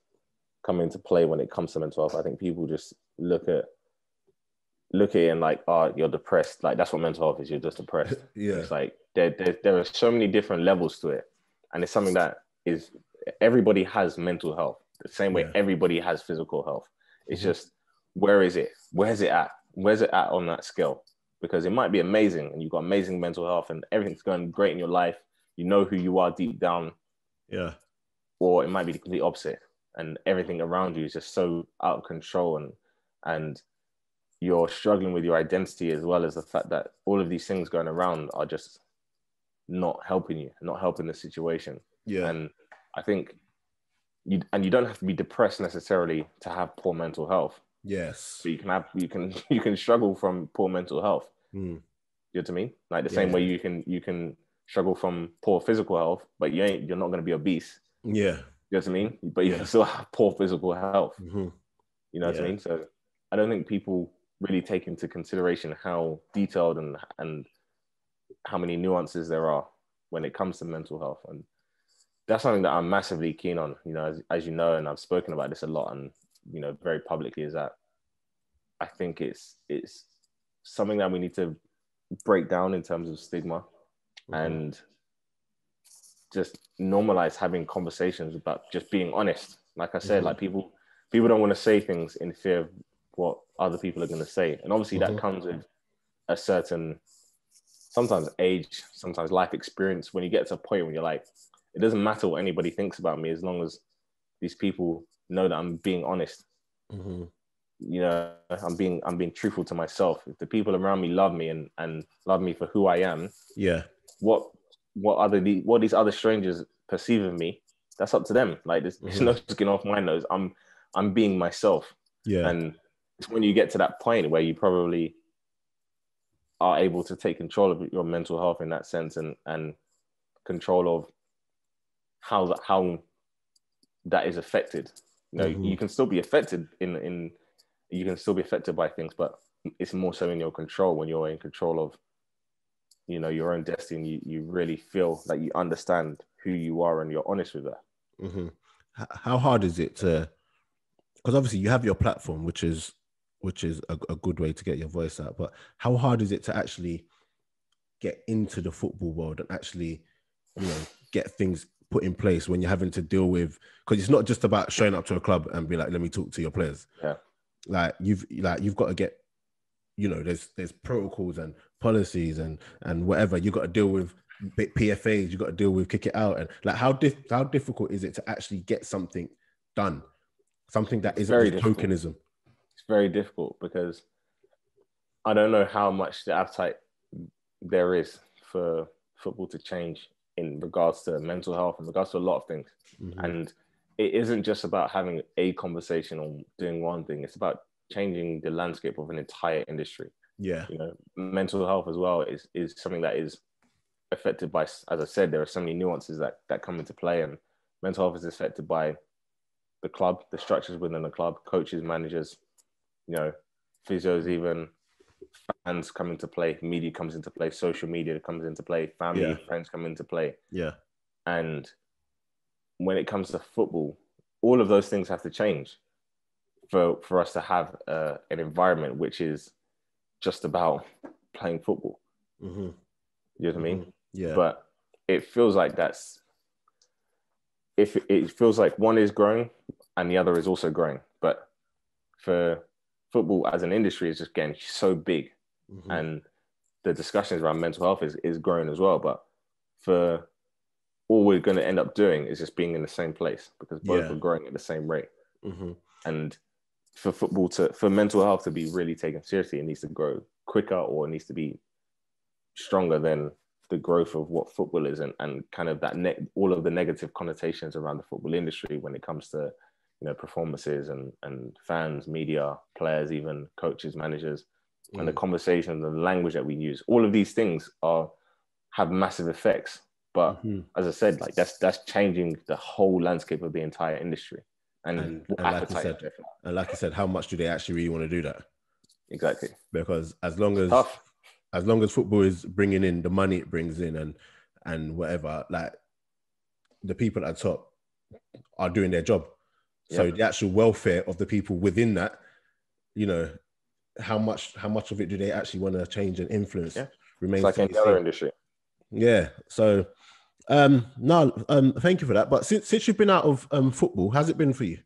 come into play when it comes to mental health. I think people just look at it and like, you're depressed. Like, that's what mental health is. You're just depressed. Yeah. It's like there are so many different levels to it, and it's something that is, everybody has mental health the same way everybody has physical health. It's just, where is it? Where's it at? Where's it at on that scale? Because it might be amazing and you've got amazing mental health and everything's going great in your life. You know who you are deep down. Yeah. Or it might be the complete opposite, and everything around you is just so out of control, and you're struggling with your identity, as well as the fact that all of these things going around are just not helping you, not helping the situation. Yeah. And I think you don't have to be depressed necessarily to have poor mental health. Yes. But you can struggle from poor mental health. You know what I mean? Like the same way you can struggle from poor physical health, but you're not going to be obese. Yeah. You know what I mean? But you can still have poor physical health. You know what I mean? So I don't think people really take into consideration how detailed and how many nuances there are when it comes to mental health. And that's something that I'm massively keen on, as you know, and I've spoken about this a lot and, very publicly, is that I think it's something that we need to break down in terms of stigma and just normalize having conversations about just being honest. Like I said, like people don't want to say things in fear of what other people are going to say. And obviously that comes with a certain, sometimes age, sometimes life experience, when you get to a point where you're like, it doesn't matter what anybody thinks about me as long as these people know that I'm being honest. I'm being truthful to myself. If the people around me love me and love me for who I am, what these other strangers perceive of me, that's up to them. Like, there's no skin off my nose. I'm being myself. And it's when you get to that point where you probably are able to take control of your mental health in that sense, and control of how that is affected. You know, you can still be affected you can still be affected by things, but it's more so in your control when you're in control of, you know, your own destiny. You really feel that you understand who you are and you're honest with that. How hard is it to, because obviously you have your platform, which is a good way to get your voice out, but how hard is it to actually get into the football world and actually, you know, get things put in place when you're having to deal with, because it's not just about showing up to a club and be like, let me talk to your players. Yeah. Like you've got to get, you know, there's protocols and policies and whatever. You got to deal with PFAs, you got to deal with kick it out, and like how difficult is it to actually get something done, something that isn't just tokenism? It's very difficult because I don't know how much the appetite there is for football to change in regards to mental health, in regards to a lot of things. And it isn't just about having a conversation or doing one thing. It's about changing the landscape of an entire industry. Yeah. You know, mental health as well is something that is affected by, as I said, there are so many nuances that come into play, and mental health is affected by the club, the structures within the club, coaches, managers, you know, physios, even fans come into play, media comes into play, social media comes into play, family, friends come into play. Yeah. And when it comes to football, all of those things have to change for us to have an environment which is just about playing football. You know what I mean? Yeah. But it feels like it feels like one is growing and the other is also growing. But for football as an industry is just getting so big, and the discussions around mental health is growing as well. But for all we're going to end up doing is just being in the same place, because both are growing at the same rate. And for mental health to be really taken seriously, it needs to grow quicker, or it needs to be stronger than the growth of what football is, and kind of that all of the negative connotations around the football industry when it comes to, you know, performances and fans, media, players, even coaches, managers, and the conversation, the language that we use. All of these things have massive effects. But as I said, like that's changing the whole landscape of the entire industry. And like you said, how much do they actually really want to do that? Exactly. Because as long as football is bringing in the money it brings in and whatever, like the people at the top are doing their job. So the actual welfare of the people within that, you know, how much of it do they actually want to change and influence? Remains it's like any other industry. Yeah. So thank you for that. But since you've been out of football, how's it been for you?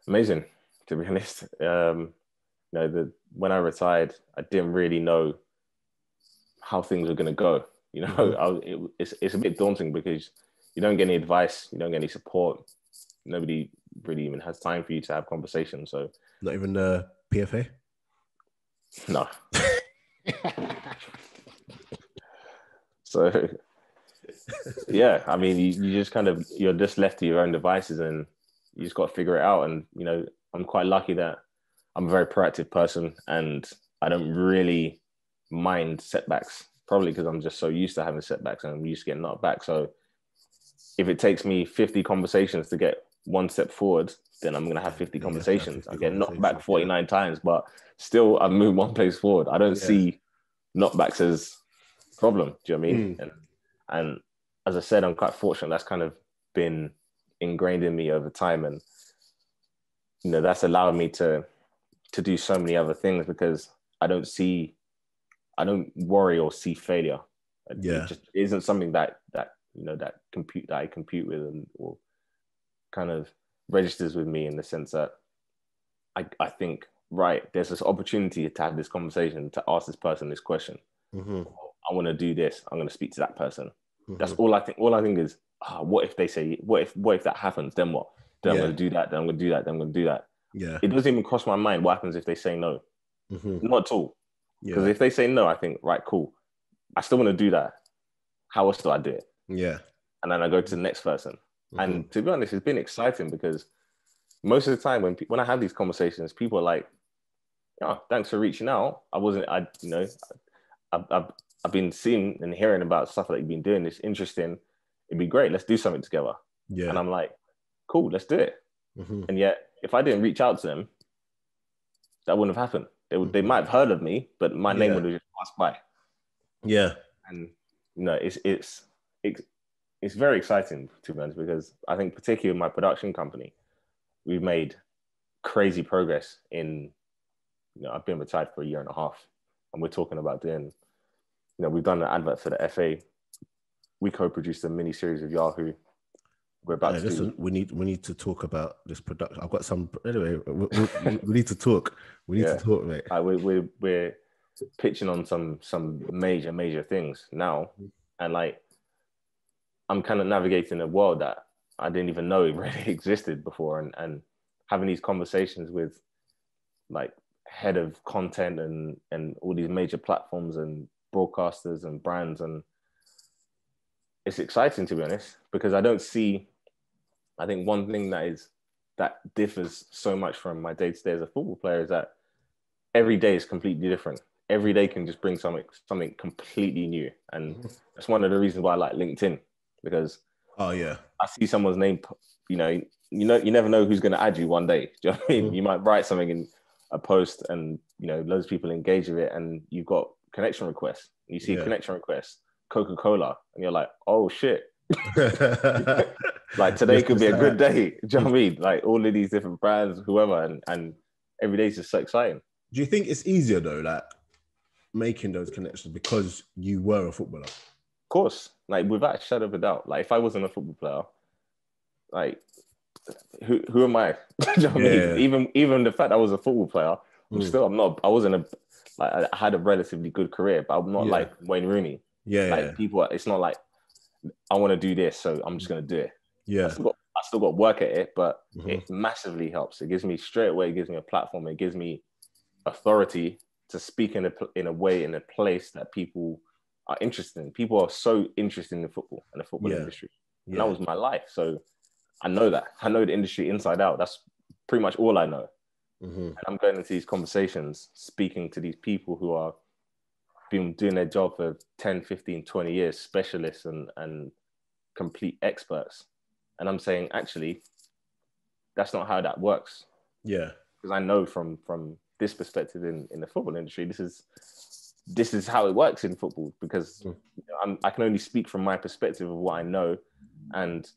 Amazing, to be honest. You know, when I retired, I didn't really know how things were going to go. You know, it's a bit daunting because you don't get any advice, you don't get any support. Nobody really even has time for you to have conversations. So not even the PFA? No. So yeah, I mean, you just you're just left to your own devices, and you just got to figure it out. And, you know, I'm quite lucky that I'm a very proactive person, and I don't really mind setbacks, probably because I'm just so used to having setbacks and I'm used to getting knocked back. So if it takes me 50 conversations to get one step forward, then I'm going to have 50 conversations. I get knocked back 49 times, but still I've moved one place forward. I don't see knockbacks as a problem. Do you know what I mean? And as I said, I'm quite fortunate. That's kind of been ingrained in me over time. And, you know, that's allowed me to do so many other things, because I don't worry or see failure. It just isn't something that you know, that I compute with, or kind of registers with me, in the sense that I think, right, there's this opportunity to have this conversation, to ask this person this question. I want to do this. I'm going to speak to that person. That's all I think. All I think is, what if they say, what if that happens? Then what? Then I'm going to do that. Then I'm going to do that. Then I'm going to do that. Yeah. It doesn't even cross my mind what happens if they say no. Not at all. Because if they say no, I think, right, cool. I still want to do that. How else do I do it? Yeah. And then I go to the next person. And to be honest, it's been exciting, because most of the time when I have these conversations, people are like, "Oh, thanks for reaching out. I've been seeing and hearing about stuff that you've been doing. It's interesting. It'd be great. Let's do something together. Yeah. And I'm like, cool, let's do it. Mm-hmm. And yet, if I didn't reach out to them, that wouldn't have happened. They might have heard of me, but my name would have just passed by. Yeah. And it's very exciting, to be honest, because I think particularly in my production company, we've made crazy progress in, I've been retired for 1.5 years, and we're talking about doing, we've done an advert for the FA. We co-produced a mini series of Yahoo. We're about to listen, we need to talk about this production. I've got some, anyway, we need to talk. We need to talk, mate. We're pitching on some major things now. And like, I'm kind of navigating a world that I didn't even know it really existed before, and having these conversations with like head of content and all these major platforms and broadcasters and brands. And it's exciting, to be honest, because I think one thing that differs so much from my day-to-day as a football player is that every day is completely different. Every day can just bring something completely new. And that's one of the reasons why I like LinkedIn, because I see someone's name, you never know who's going to add you one day. Do you know what I mean? You might write something in a post and, loads of people engage with it, and you've got connection requests. You see a connection request, Coca-Cola, and you're like, oh shit. Like today could be a good day. Do you know what I mean? Like all of these different brands, whoever, and every day is just so exciting. Do you think it's easier though, like making those connections because you were a footballer? Of course, like without a shadow of a doubt. Like if I wasn't a football player, like who am I? Do you know what I mean? Even the fact I was a football player, I had a relatively good career, but I'm not like Wayne Rooney. People, it's not like I want to do this, so I'm just going to do it. I still got work at it, but it massively helps. It gives me a platform. It gives me authority to speak in a way, in a place that people are interested in. People are so interested in football and the football industry. And that was my life. So I know that. I know the industry inside out. That's pretty much all I know. And I'm going into these conversations, speaking to these people who are been doing their job for 10, 15, 20 years, specialists and complete experts. And I'm saying, actually, that's not how that works. Yeah. Because I know from this perspective in the football industry, this is how it works in football, because I can only speak from my perspective of what I know. And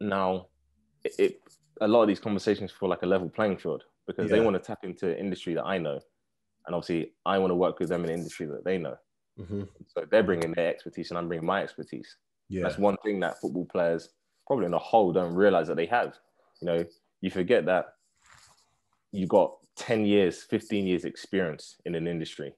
now a lot of these conversations feel like a level playing field, because they want to tap into an industry that I know. And obviously I want to work with them in an industry that they know. So they're bringing their expertise and I'm bringing my expertise. That's one thing that football players probably on the whole don't realize that they have. You forget that you got 10 years, 15 years experience in an industry.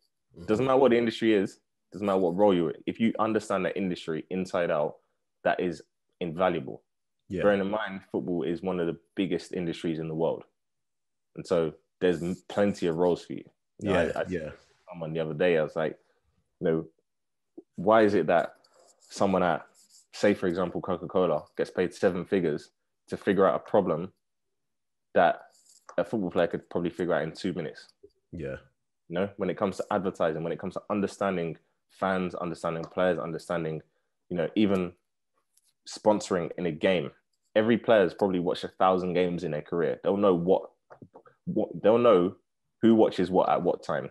Doesn't matter what the industry is, doesn't matter what role you're in. If you understand that industry inside out, that is invaluable. Bearing in mind, football is one of the biggest industries in the world. And so there's plenty of roles for you. I someone the other day, I was like, why is it that someone at, say, for example, Coca-Cola gets paid 7 figures to figure out a problem that a football player could probably figure out in 2 minutes? When it comes to advertising, when it comes to understanding fans, understanding players, understanding, even sponsoring in a game, every player has probably watched 1,000 games in their career. They'll know they'll know who watches what at what time.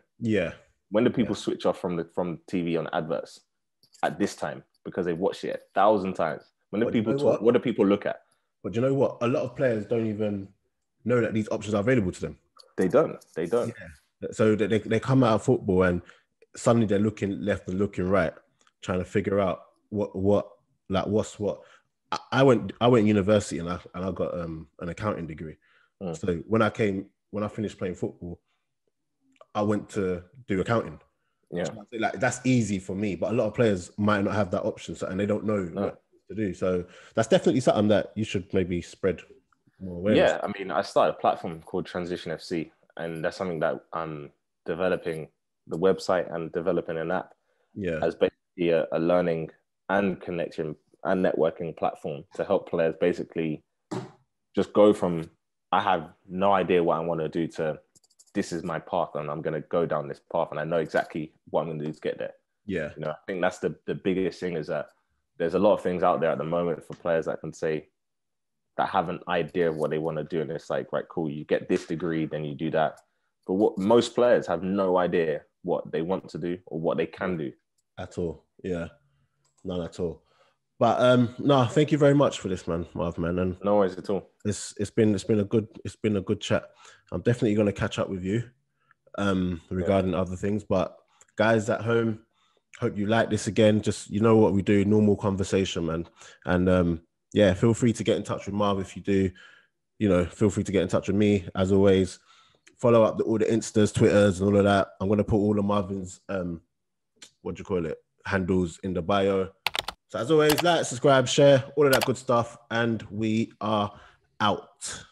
When do people switch off from TV on adverts at this time because they've watched it 1,000 times? When do people talk? What do people look at? But you know what? A lot of players don't even know that these options are available to them. They don't. So they come out of football and suddenly they're looking left and looking right, trying to figure out what's what. I went university and I got an accounting degree. So when I finished playing football, I went to do accounting. So that's easy for me, but a lot of players might not have that option, and they don't know what to do. So that's definitely something that you should maybe spread more awareness. I mean, I started a platform called Transition FC, and that's something that I'm developing the website and developing an app as basically a learning and connection and networking platform to help players basically just go from I have no idea what I want to do to this is my path, and I'm going to go down this path, and I know exactly what I'm going to do to get there. Yeah. You know, I think that's the biggest thing, is that there's a lot of things out there at the moment for players that can say, that have an idea of what they want to do. And it's like, right, cool, you get this degree, then you do that. But what most players have no idea what they want to do or what they can do. At all. Yeah. None at all. But no, thank you very much for this, man, Marv, man. And no worries at all. It's been a good chat. I'm definitely gonna catch up with you regarding other things. But guys at home, hope you like this again. Just, you know what we do, normal conversation, man. And yeah, feel free to get in touch with Marv if you do. You know, feel free to get in touch with me as always. Follow up all the Instas, Twitters, and all of that. I'm gonna put all of Marvin's handles in the bio. So as always, like, subscribe, share, all of that good stuff, and we are out.